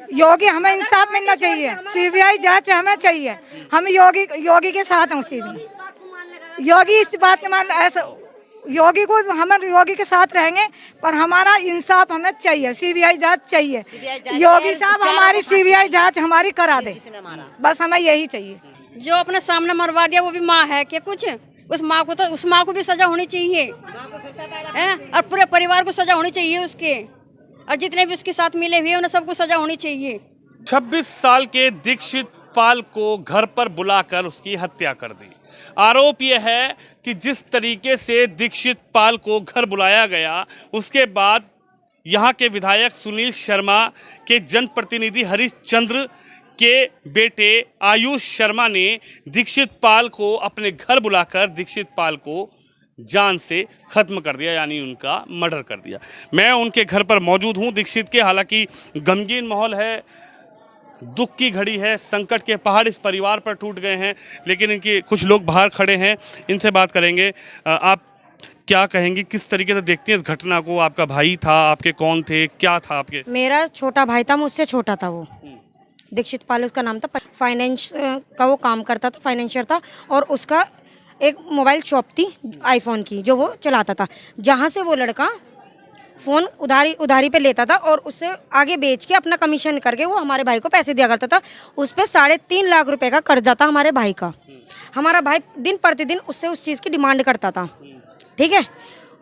योगी, हमें इंसाफ मिलना चाहिए, सीबीआई जांच हमें चाहिए। हम योगी के साथ हैं उस चीज में। योगी इस बात के मान ऐसा योगी को हम योगी के साथ रहेंगे, पर हमारा इंसाफ हमें चाहिए, सीबीआई जांच चाहिए। योगी साहब हमारी सीबीआई जांच हमारी करा दे, बस हमें यही चाहिए। जो अपने सामने मरवा दिया वो भी माँ है क्या कुछ? उस माँ को भी सजा होनी चाहिए, और पूरे परिवार को सजा होनी चाहिए उसके, और जितने भी उसके साथ मिले हुए उन्हें सबको सजा होनी चाहिए। 26 साल के दीक्षित पाल को घर पर बुलाकर उसकी हत्या कर दी। आरोप यह है कि जिस तरीके से दीक्षित पाल को घर बुलाया गया, उसके बाद यहाँ के विधायक सुनील शर्मा के जनप्रतिनिधि हरीश चंद्र के बेटे आयुष शर्मा ने दीक्षित पाल को अपने घर बुलाकर दीक्षित पाल को जान से ख़त्म कर दिया, यानी उनका मर्डर कर दिया। मैं उनके घर पर मौजूद हूं दीक्षित के। हालांकि गमगीन माहौल है, दुख की घड़ी है, संकट के पहाड़ इस परिवार पर टूट गए हैं, लेकिन इनके कुछ लोग बाहर खड़े हैं, इनसे बात करेंगे। आप क्या कहेंगी, किस तरीके से देखती हैं इस घटना को? आपका भाई था, आपके कौन थे, क्या था आपके? मेरा छोटा भाई था, मुझसे छोटा था वो। दीक्षित पाल उसका नाम था। फाइनेंस का वो काम करता था, फाइनेंशियर था, और उसका एक मोबाइल शॉप थी आईफोन की जो वो चलाता था, जहाँ से वो लड़का फ़ोन उधारी पे लेता था और उससे आगे बेच के अपना कमीशन करके वो हमारे भाई को पैसे दिया करता था। उस पर 3.5 लाख रुपए का कर्जा था हमारे भाई का। हमारा भाई दिन प्रतिदिन उससे उस चीज़ की डिमांड करता था, ठीक है।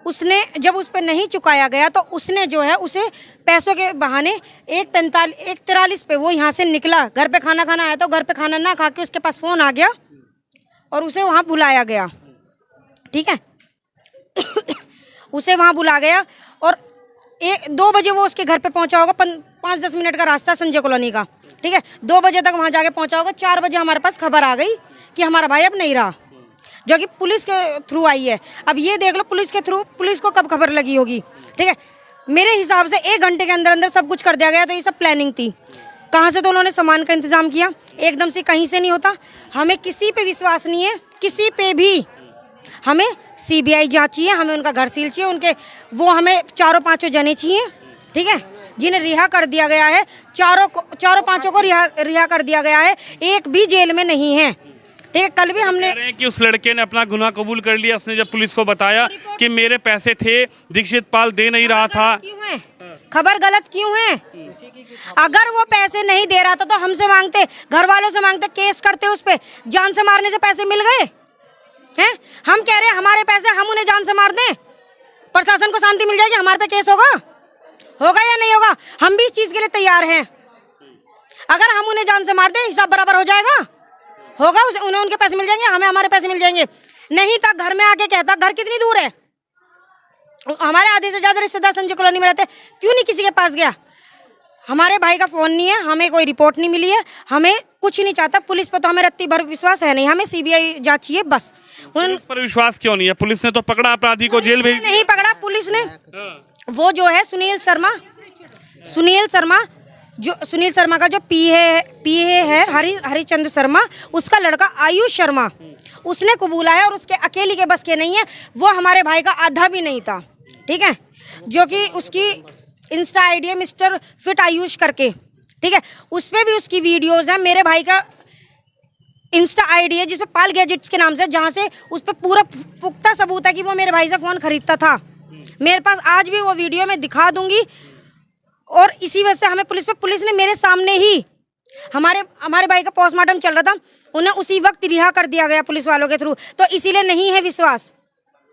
उसने जब उस पर नहीं चुकाया गया तो उसने जो है उसे पैसों के बहाने 1:43 पे वो यहाँ से निकला। घर पे खाना खाना आया तो घर पे खाना ना खा के उसके पास फ़ोन आ गया और उसे वहाँ बुलाया गया, ठीक है। उसे वहाँ बुला गया और 2 बजे वो उसके घर पे पहुँचा होगा। 5-10 मिनट का रास्ता संजय कॉलोनी का, ठीक है। 2 बजे तक वहाँ जाके पहुँचा होगा। 4 बजे हमारे पास खबर आ गई कि हमारा भाई अब नहीं रहा, जो कि पुलिस के थ्रू आई है। अब ये देख लो पुलिस के थ्रू पुलिस को कब खबर लगी होगी, ठीक है। मेरे हिसाब से 1 घंटे के अंदर अंदर सब कुछ कर दिया गया। तो ये सब प्लानिंग थी। कहाँ से तो उन्होंने सामान का इंतजाम किया, एकदम से कहीं से नहीं होता। हमें किसी पे विश्वास नहीं है, किसी पे भी। हमें सीबीआई जांच चाहिए, हमें उनका घर सील चाहिए, उनके वो हमें 4-5 जने चाहिए, ठीक है, जिन्हें रिहा कर दिया गया है। 4-5 को रिहा कर दिया गया है, एक भी जेल में नहीं है, ठीक है। कल भी हमने कह रहे हैं कि उस लड़के ने अपना गुनाह कबूल कर लिया। उसने जब पुलिस को बताया कि मेरे पैसे थे, दीक्षित पाल दे नहीं रहा था। क्यों है खबर गलत क्यों है? अगर वो पैसे नहीं दे रहा था तो हमसे मांगते, घर वालों से मांगते, केस करते उस पे। जान से मारने से पैसे मिल गए हैं? हम कह रहे हैं हमारे पैसे, हम उन्हें जान से मार दें, प्रशासन को शांति मिल जाएगी, हमारे पे केस होगा या नहीं होगा? हम भी इस चीज के लिए तैयार हैं। अगर हम उन्हें जान से मार दें, हिसाब बराबर हो जाएगा, होगा, उन्हें उनके पैसे मिल जाएंगे, हमें हमारे पैसे मिल जाएंगे। नहीं था घर में आके कहता, घर कितनी दूर है, हमारे आधे से ज्यादा रिश्तेदार संजय कॉलोनी में रहते, क्यों नहीं किसी के पास गया? हमारे भाई का फोन नहीं है, हमें कोई रिपोर्ट नहीं मिली है, हमें कुछ नहीं चाहता। पुलिस पर तो हमें रत्ती भर विश्वास है नहीं, हमें सीबीआई जांच चाहिए बस। पुलिस पर विश्वास क्यों नहीं है? पुलिस ने तो पकड़ा अपराधी को, जेल भेज नहीं पकड़ा पुलिस ने। वो जो है सुनील शर्मा का जो पीए है हरिचंद्र शर्मा, उसका लड़का आयुष शर्मा, उसने कबूला है और उसके अकेले के बस के नहीं है। वो हमारे भाई का आधा भी नहीं था, ठीक है, जो कि उसकी इंस्टा आईडी है मिस्टर फिट आयुष करके, ठीक है। उस पर भी उसकी वीडियोस हैं। मेरे भाई का इंस्टा आईडी है जिसपे पाल गैजेट्स के नाम से, जहाँ से उस पर पूरा पुख्ता सबूत है कि वो मेरे भाई से फ़ोन खरीदता था। मेरे पास आज भी वो वीडियो मैं दिखा दूंगी। और इसी वजह से हमें पुलिस ने मेरे सामने ही, हमारे भाई का पोस्टमार्टम चल रहा था, उन्हें उसी वक्त रिहा कर दिया गया पुलिस वालों के थ्रू। तो इसीलिए नहीं है विश्वास।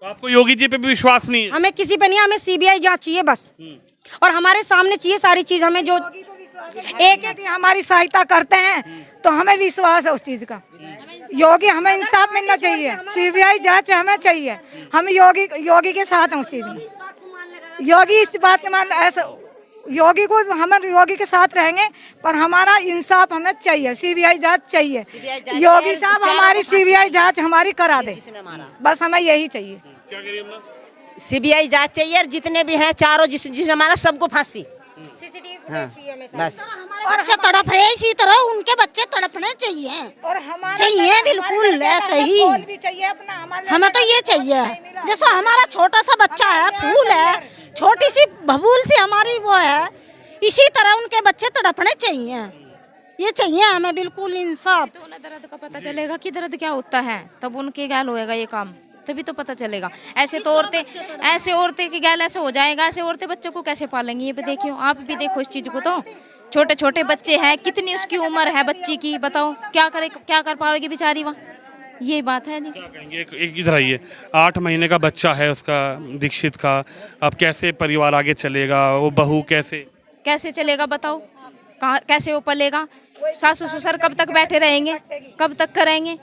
तो आपको योगी जी पे भी विश्वास नहीं है? हमें किसी पे नहीं, हमें सीबीआई जांच चाहिए बस, और हमारे सामने चाहिए सारी चीज। हमें जो एक हमारी सहायता करते हैं तो हमें विश्वास है उस चीज का। योगी, हमें इंसाफ मिलना चाहिए, सीबीआई जांच हमें चाहिए। हम योगी के साथ हैं उस चीज में। योगी इस बात के मान ऐसा योगी को हम योगी के साथ रहेंगे, पर हमारा इंसाफ हमें चाहिए, सीबीआई जांच चाहिए। योगी साहब हमारी सीबीआई जांच हमारी करा दे, बस हमें यही चाहिए। सीबीआई जांच चाहिए और जितने भी हैं चारों जिसने हमारा सबको फांसी। बस बच्चे तड़प रहे इसी तरह उनके बच्चे तड़पने चाहिए और चाहिए बिल्कुल ऐसे ही। हमें तो ये चाहिए, जैसा हमारा छोटा सा बच्चा है, फूल है, छोटी सी बबूल सी हमारी वो है, इसी तरह उनके बच्चे तड़पने चाहिए, ये चाहिए हमें बिल्कुल इंसाफ। तो उन्हें दर्द का पता चलेगा कि दर्द क्या होता है, तब उनके गैल होएगा ये काम, तभी तो पता चलेगा। ऐसे तो औरतें की गैल ऐसे हो जाएगा, ऐसे औरतें बच्चों को कैसे पालेंगी? ये भी देखियो, आप भी देखो इस चीज को। तो छोटे छोटे बच्चे हैं, कितनी उसकी उम्र है बच्ची की, बताओ क्या कर पाएगी बेचारी वहाँ? ये बात है जी। क्या कहेंगे? एक इधर आइए, 8 महीने का बच्चा है उसका, दीक्षित का। अब कैसे परिवार आगे चलेगा? वो बहू कैसे चलेगा बताओ? कहाँ कैसे वो पलेगा? सासू ससुर कब तक बैठे रहेंगे, कब तक करेंगे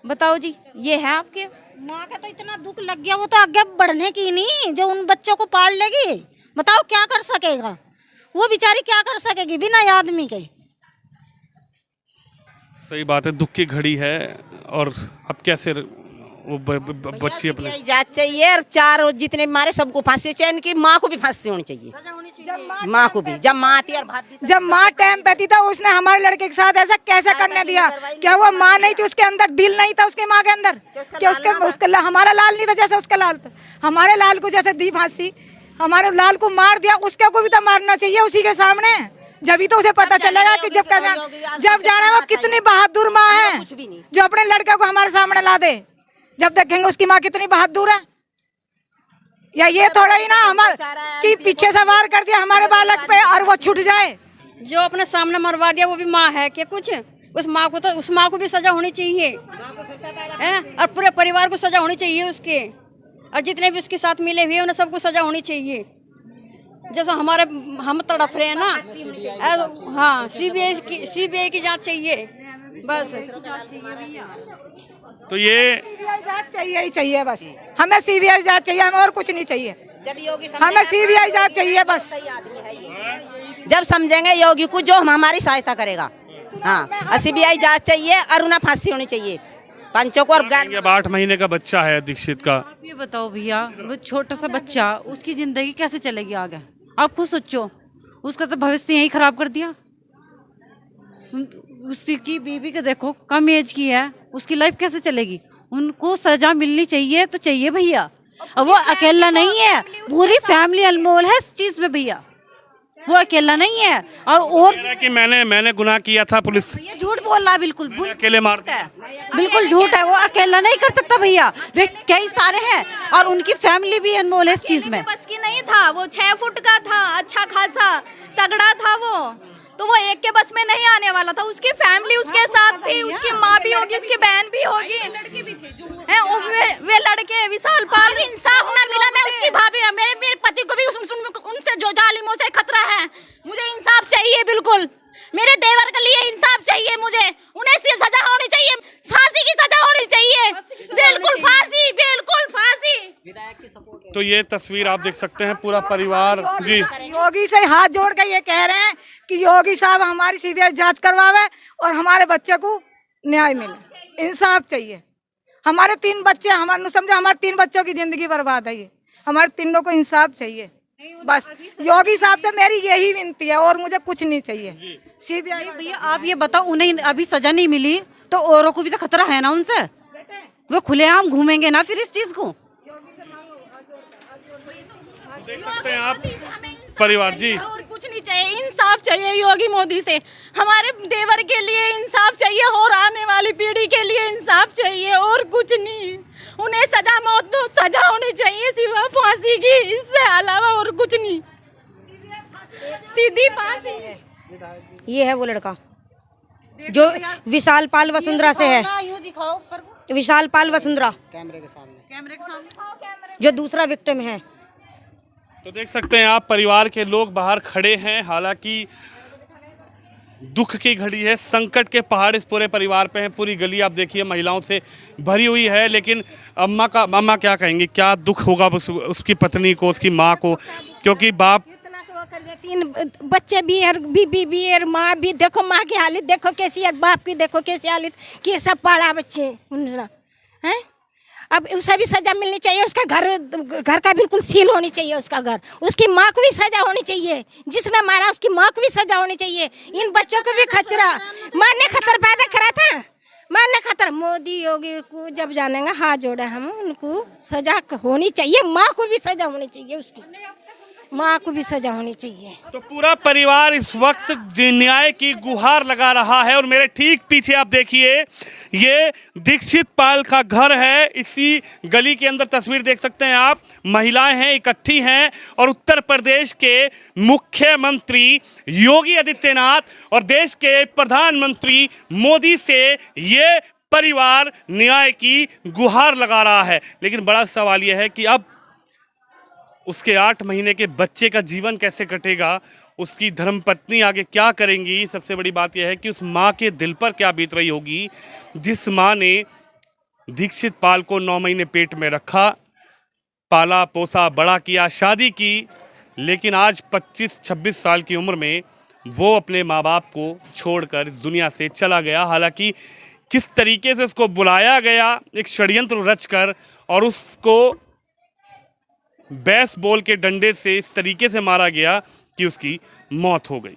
बताओ जी? ये है आपके माँ का तो इतना दुख लग गया, वो तो आगे बढ़ने की नहीं, जो उन बच्चों को पाल लेगी, बताओ क्या कर सकेगा वो बेचारी, क्या कर सकेगी बिना आदमी के? सही बात है, दुख की घड़ी है। और अब कैसे वो बच्ची अपने सीबीआई जांच चाहिए, और 4 जितने भी मारे सबको फांसी चाहिए, इनकी माँ को भी फांसी होनी चाहिए, माँ को भी। जब माँ आती है और भाभी जब माँ टाइम पे थी तो उसने हमारे लड़के के साथ ऐसा कैसे करने दिया? क्या वो माँ नहीं थी, उसके अंदर दिल नहीं था उसकी माँ के अंदर? क्या उसके हमारा लाल नहीं था जैसे उसका लाल था? हमारे लाल को जैसे दी फांसी, हमारे लाल को मार दिया, उसके को भी तो मारना चाहिए उसी के सामने। जब ही तो उसे पता चलेगा कि जब जाने वो कितनी बहादुर माँ है, जो अपने लड़के को हमारे सामने ला दे। जब देखेंगे उसकी माँ कितनी बहादुर है। या ये थोड़ा ही ना हमारे कि पीछे से वार कर दिया हमारे बालक पे और वो छूट जाए। जो अपने सामने मरवा दिया वो भी माँ है क्या कुछ? उस माँ को भी सजा होनी चाहिए, और पूरे परिवार को सजा होनी चाहिए उसके, और जितने भी उसके साथ मिले हुए उन्हें सबको सजा होनी चाहिए। जैसा हम तड़प रहे हैं ना, हाँ, सीबीआई की जांच चाहिए बस। तो ये सीबीआई जांच चाहिए ही चाहिए बस, हमें सीबीआई जांच चाहिए, हमें और कुछ नहीं चाहिए, हमें सीबीआई जांच चाहिए बस। जब समझेंगे योगी को, जो हमारी सहायता करेगा। हाँ, सीबीआई जांच चाहिए और उन्हें फांसी होनी चाहिए पंचों को। और 8 महीने का बच्चा है दीक्षित का। आप ये बताओ भैया, वो छोटा सा बच्चा, उसकी जिंदगी कैसे चलेगी आगे? आप खुद सोचो, उसका तो भविष्य यही खराब कर दिया। उसकी बीवी के देखो, कम एज की है, उसकी लाइफ कैसे चलेगी? उनको सजा मिलनी चाहिए तो चाहिए भैया। और वो अकेला नहीं है, पूरी फैमिली अनमोल है इस चीज में भैया, वो अकेला नहीं है। और कि मैंने गुनाह किया था, पुलिस ये झूठ बोल रहा है, बिल्कुल अकेले मारता है, बिल्कुल झूठ है। वो अकेला नहीं कर सकता भैया, वे कई सारे हैं, और उनकी फैमिली भी अनमोल है इस चीज में। बस की नहीं था, वो 6 फुट का था, अच्छा खासा तगड़ा था वो, तो वो एक के बस में नहीं आने वाला था। उसकी फैमिली उसके साथ थी, उसकी माँ भी होगी, उसकी बहन भी होगी, वे लड़के विशाल पाल। इंसाफ ना मिला, मैं उसकी भाभी, मेरे पति को भी उनसे जो जालिमों से खतरा है, मुझे इंसाफ चाहिए बिल्कुल। मेरे देवर के लिए इंसाफ चाहिए मुझे, उन्हें सजा होनी चाहिए, फांसी की सजा होनी चाहिए, बिल्कुल फांसी, बिल्कुल फांसी। तो ये तस्वीर आप देख सकते हैं, पूरा परिवार जी योगी से हाथ जोड़ के ये कह रहे हैं कि योगी साहब हमारी सीबीआई जांच करवावे और हमारे बच्चे को न्याय मिले, इंसाफ चाहिए। हमारे 3 बच्चे, हमारे समझो हमारे 3 बच्चों की जिंदगी बर्बाद है, ये हमारे तीनों को इंसाफ चाहिए बस। योगी साहब से मेरी यही विनती है, और मुझे कुछ नहीं चाहिए। सीबीआई भैया आप ये बताओ, उन्हें अभी सजा नहीं मिली तो औरों को भी तो खतरा है ना उनसे, वो खुलेआम घूमेंगे ना फिर इस चीज को। देख सकते हैं आप परिवार जी। और कुछ नहीं चाहिए, इंसाफ चाहिए योगी मोदी से, हमारे देवर के लिए इंसाफ चाहिए, और आने वाली पीढ़ी के लिए इंसाफ चाहिए, और कुछ नहीं। उन्हें मौत तो सजा होनी चाहिए सिवा फांसी की, इससे अलावा और कुछ नहीं, सीधी फांसी। ये है वो लड़का जो विशाल पाल वसुंधरा से है, विशाल पाल वसुंधरा, कैमरे के सामने जो दूसरा विक्टिम है। तो देख सकते हैं आप, परिवार के लोग बाहर खड़े हैं। हालांकि दुख की घड़ी है, संकट के पहाड़ इस पूरे परिवार पे हैं। पूरी गली आप देखिए महिलाओं से भरी हुई है, लेकिन अम्मा क्या कहेंगी? क्या दुख होगा उसकी पत्नी को, उसकी माँ को, क्योंकि बाप 3 बच्चे भी और बीबी भी और माँ भी, देखो माँ की हालत देखो कैसी है, बाप की देखो कैसी हालत, कि सब पाला बच्चे हैं। अब उसे भी सजा मिलनी चाहिए, उसका घर का बिल्कुल सील होनी चाहिए उसका घर, उसकी माँ को भी सजा होनी चाहिए, जिसने मारा उसकी माँ को भी सजा होनी चाहिए। इन बच्चों को भी खतरा, मारने खतर पैदा करा था, मारने खतर। मोदी योगी को जब जानेंगे हाथ जोड़ा हम, उनको सजा होनी चाहिए, माँ को भी सजा होनी चाहिए उसकी, माँ को भी सजा होनी चाहिए। तो पूरा परिवार इस वक्त न्याय की गुहार लगा रहा है और मेरे ठीक पीछे आप देखिए ये दीक्षित पाल का घर है। इसी गली के अंदर तस्वीर देख सकते हैं आप, महिलाएं हैं, इकट्ठी हैं और उत्तर प्रदेश के मुख्यमंत्री योगी आदित्यनाथ और देश के प्रधानमंत्री मोदी से ये परिवार न्याय की गुहार लगा रहा है। लेकिन बड़ा सवाल यह है कि अब उसके 8 महीने के बच्चे का जीवन कैसे कटेगा, उसकी धर्मपत्नी आगे क्या करेंगी। सबसे बड़ी बात यह है कि उस माँ के दिल पर क्या बीत रही होगी जिस माँ ने दीक्षित पाल को 9 महीने पेट में रखा, पाला पोसा, बड़ा किया, शादी की, लेकिन आज 25-26 साल की उम्र में वो अपने माँ बाप को छोड़कर इस दुनिया से चला गया। हालांकि किस तरीके से उसको बुलाया गया एक षड्यंत्र रचकर और उसको बेसबॉल के डंडे से इस तरीके से मारा गया कि उसकी मौत हो गई।